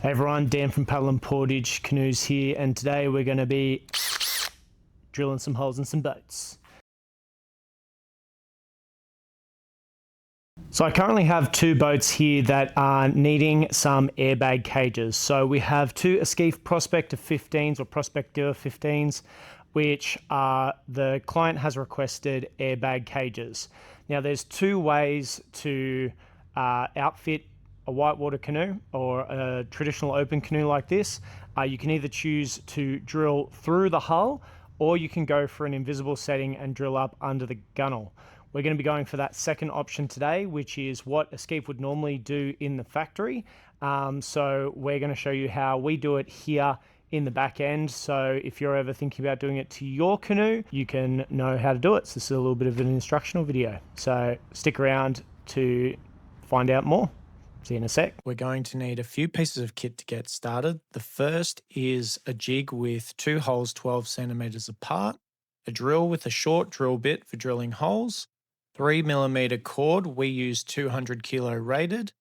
Hey everyone, Dan from Paddle and Portage Canoes here, and today we're going to be drilling some holes in some boats. So I currently have two boats here that are needing some airbag cages. So we have two Escape Prospector 15s or Prospector 15s, which the client has requested airbag cages. Now there's two ways to outfit a whitewater canoe or a traditional open canoe like this. You can either choose to drill through the hull, or you can go for an invisible setting and drill up under the gunnel. We're going to be going for that second option today, which is what Escape would normally do in the factory. So we're going to show you how we do it here in the back end. So if you're ever thinking about doing it to your canoe, you can know how to do it. So this is a little bit of an instructional video. So stick around to find out more. See you in a sec. We're going to need a few pieces of kit to get started. The first is a jig with two holes 12 centimeters apart, a drill with a short drill bit for drilling holes, 3mm cord, we use 200 kilo rated,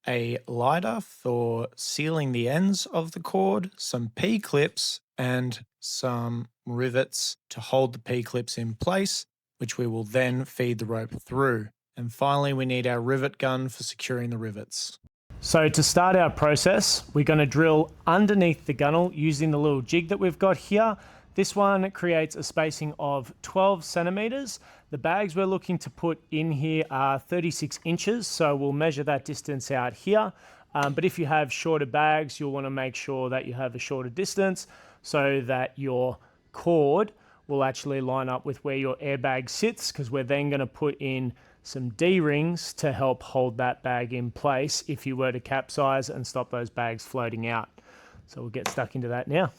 a lighter for sealing the ends of the cord, some P-clips, and some rivets to hold the P-clips in place, which we will then feed the rope through. And finally, we need our rivet gun for securing the rivets. So to start our process, we're going to drill underneath the gunnel using the little jig that we've got here. This one creates a spacing of 12 centimeters. The bags we're looking to put in here are 36 inches, so we'll measure that distance out here. But if you have shorter bags, you'll want to make sure that you have a shorter distance so that your cord will actually line up with where your airbag sits, because we're then going to put in some D-rings to help hold that bag in place if you were to capsize and stop those bags floating out. So we'll get stuck into that now.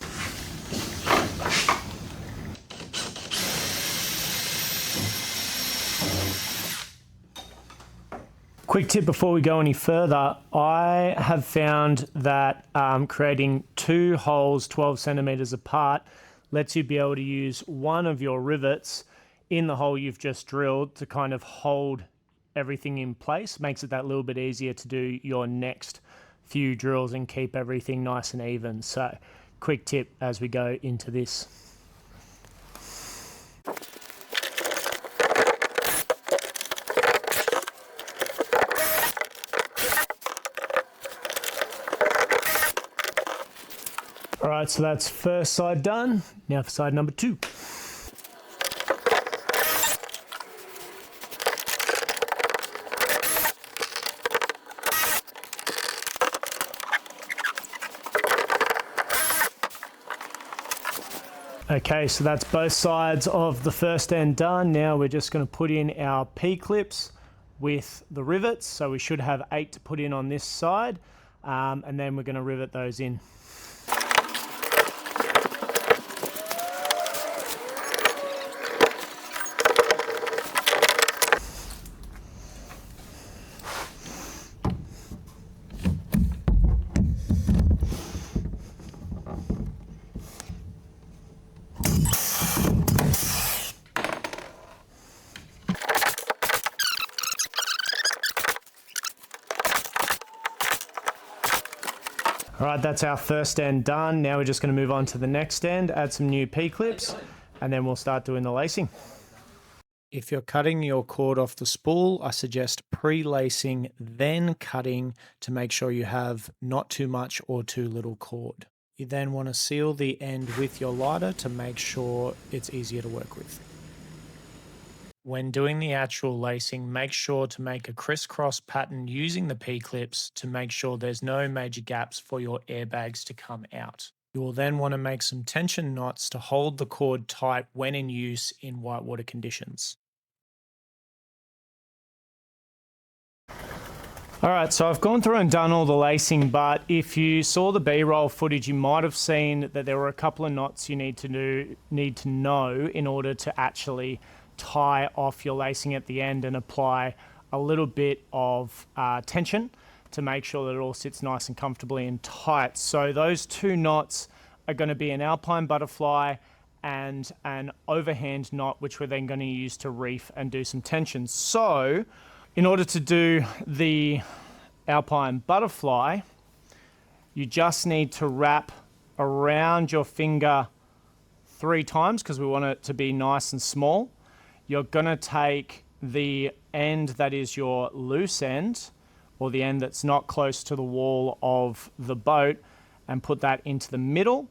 Quick tip before we go any further, I have found that creating two holes 12 centimeters apart lets you be able to use one of your rivets in the hole you've just drilled to kind of hold everything in place. Makes it that little bit easier to do your next few drills and keep everything nice and even. So quick tip as we go into this. All right, so that's first side done. Now for side number two. Okay, so that's both sides of the first end done. Now we're just going to put in our P-clips with the rivets. So we should have 8 to put in on this side, and then we're going to rivet those in. All right, that's our first end done. Now we're just going to move on to the next end, add some new P-clips, and then we'll start doing the lacing. If you're cutting your cord off the spool, I suggest pre-lacing, then cutting to make sure you have not too much or too little cord. You then want to seal the end with your lighter to make sure it's easier to work with. When doing the actual lacing, make sure to make a crisscross pattern using the P-clips to make sure there's no major gaps for your airbags to come out. You will then want to make some tension knots to hold the cord tight when in use in whitewater conditions. All right, so I've gone through and done all the lacing, but if you saw the B-roll footage, you might have seen that there were a couple of knots you need to know in order to actually tie off your lacing at the end and apply a little bit of tension to make sure that it all sits nice and comfortably and tight. So those two knots are going to be an alpine butterfly and an overhand knot, which we're then going to use to reef and do some tension. So in order to do the alpine butterfly, you just need to wrap around your finger 3 times because we want it to be nice and small. You're going to take the end that is your loose end, or the end that's not close to the wall of the boat, and put that into the middle.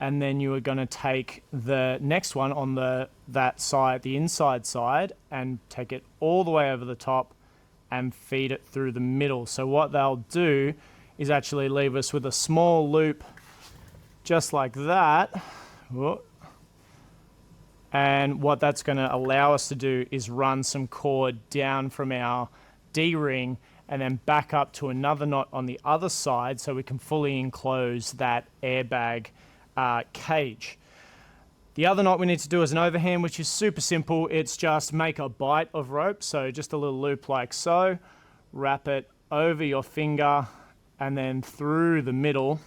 And then you are going to take the next one on that side, the inside side, and take it all the way over the top and feed it through the middle. So what they'll do is actually leave us with a small loop just like that. Whoa. And what that's going to allow us to do is run some cord down from our D-ring and then back up to another knot on the other side so we can fully enclose that airbag cage. The other knot we need to do is an overhand, which is super simple. It's just make a bight of rope. So just a little loop like so, wrap it over your finger and then through the middle.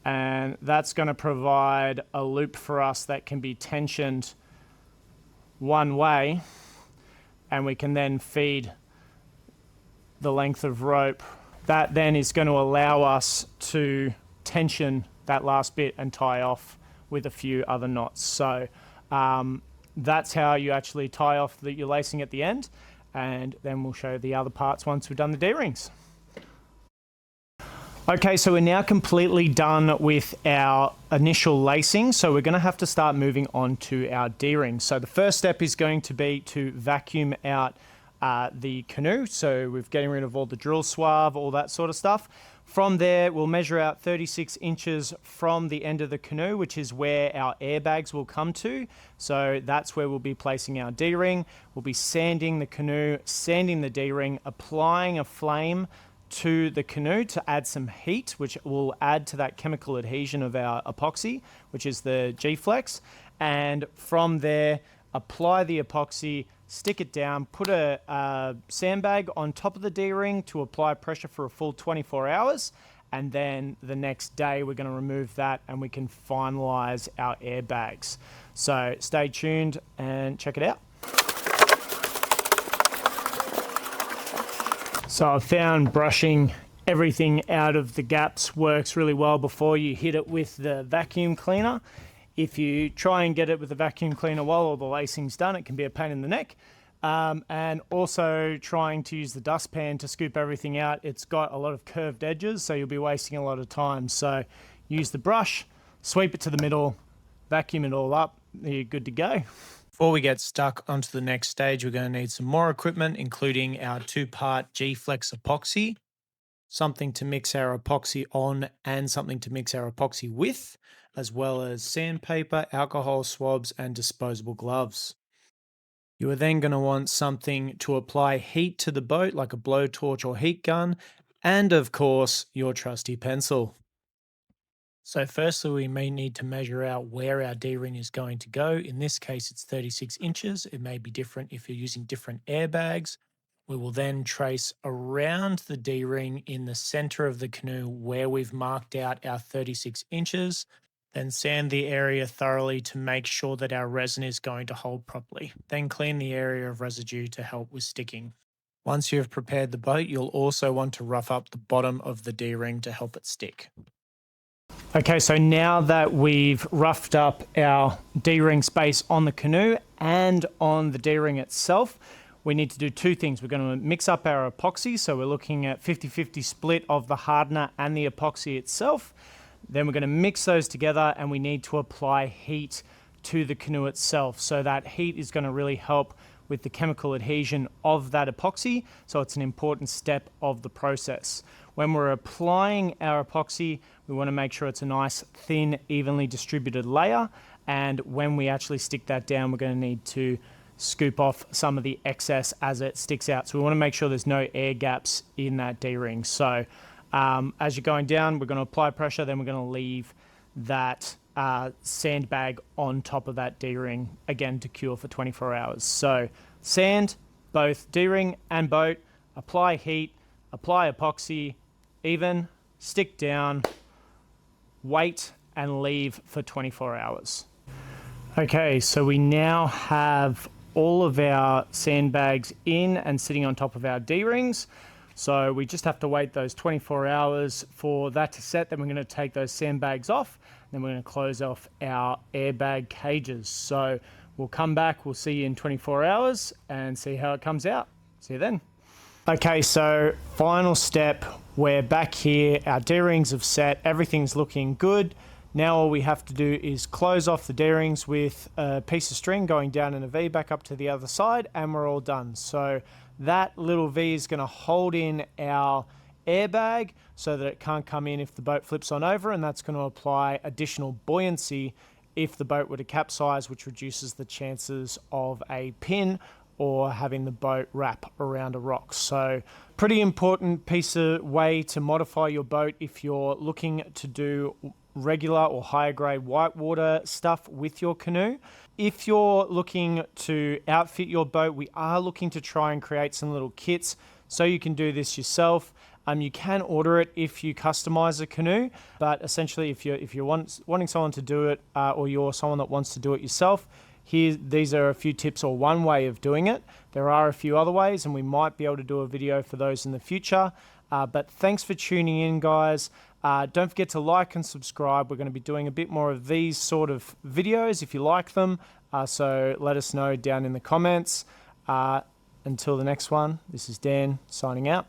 And that's going to provide a loop for us that can be tensioned one way, and we can then feed the length of rope. That then is going to allow us to tension that last bit and tie off with a few other knots. So that's how you actually tie off your lacing at the end, and then we'll show the other parts once we've done the D-rings. Okay, so we're now completely done with our initial lacing, so we're going to have to start moving on to our D-rings. So the first step is going to be to vacuum out the canoe. So we're getting rid of all the drill swab, all that sort of stuff. From there, we'll measure out 36 inches from the end of the canoe, which is where our airbags will come to. So that's where we'll be placing our D-ring. We'll be sanding the canoe, sanding the D-ring, applying a flame to the canoe to add some heat, which will add to that chemical adhesion of our epoxy, which is the G-Flex. And from there, apply the epoxy, stick it down, put a sandbag on top of the D-ring to apply pressure for a full 24 hours. And then the next day, we're going to remove that and we can finalize our airbags. So stay tuned and check it out. So I've found brushing everything out of the gaps works really well before you hit it with the vacuum cleaner. If you try and get it with the vacuum cleaner while all the lacing's done, it can be a pain in the neck. And also trying to use the dustpan to scoop everything out. It's got a lot of curved edges, so you'll be wasting a lot of time. So use the brush, sweep it to the middle, vacuum it all up, you're good to go. Before we get stuck onto the next stage, we're going to need some more equipment, including our 2-part G-Flex epoxy, something to mix our epoxy on and something to mix our epoxy with, as well as sandpaper, alcohol swabs, and disposable gloves. You are then going to want something to apply heat to the boat, like a blowtorch or heat gun, and of course, your trusty pencil. So firstly, we may need to measure out where our D-ring is going to go. In this case, it's 36 inches. It may be different if you're using different airbags. We will then trace around the D-ring in the center of the canoe where we've marked out our 36 inches, then sand the area thoroughly to make sure that our resin is going to hold properly. Then clean the area of residue to help with sticking. Once you've prepared the boat, you'll also want to rough up the bottom of the D-ring to help it stick. Okay, so now that we've roughed up our D-ring space on the canoe and on the D-ring itself, we need to do 2 things. We're going to mix up our epoxy, so we're looking at 50-50 split of the hardener and the epoxy itself. Then we're going to mix those together and we need to apply heat to the canoe itself. So that heat is going to really help with the chemical adhesion of that epoxy, so it's an important step of the process. When we're applying our epoxy, we want to make sure it's a nice, thin, evenly distributed layer, and when we actually stick that down, we're going to need to scoop off some of the excess as it sticks out. So we want to make sure there's no air gaps in that D-ring. So as you're going down, we're going to apply pressure, then we're going to leave that sandbag on top of that D-ring, again to cure for 24 hours. So sand both D-ring and boat, apply heat, apply epoxy, even, stick down, wait and leave for 24 hours. Okay, so we now have all of our sandbags in and sitting on top of our D-rings. So we just have to wait those 24 hours for that to set. Then we're going to take those sandbags off. Then we're going to close off our airbag cages. So we'll come back. We'll see you in 24 hours and see how it comes out. See you then. Okay, so final step. We're back here. Our D-rings have set. Everything's looking good. Now all we have to do is close off the D-rings with a piece of string going down in a V back up to the other side, and we're all done. So that little V is going to hold in our airbag so that it can't come in if the boat flips on over, and that's going to apply additional buoyancy if the boat were to capsize, which reduces the chances of a pin or having the boat wrap around a rock. So pretty important piece of way to modify your boat if you're looking to do regular or higher grade whitewater stuff with your canoe. If you're looking to outfit your boat, we are looking to try and create some little kits so you can do this yourself. You can order it if you customize a canoe, but essentially if you're wanting someone to do it, or you're someone that wants to do it yourself, these are a few tips, or one way of doing it. There are a few other ways, and we might be able to do a video for those in the future. But thanks for tuning in, guys. Don't forget to like and subscribe. We're going to be doing a bit more of these sort of videos if you like them. So let us know down in the comments. Until the next one, this is Dan signing out.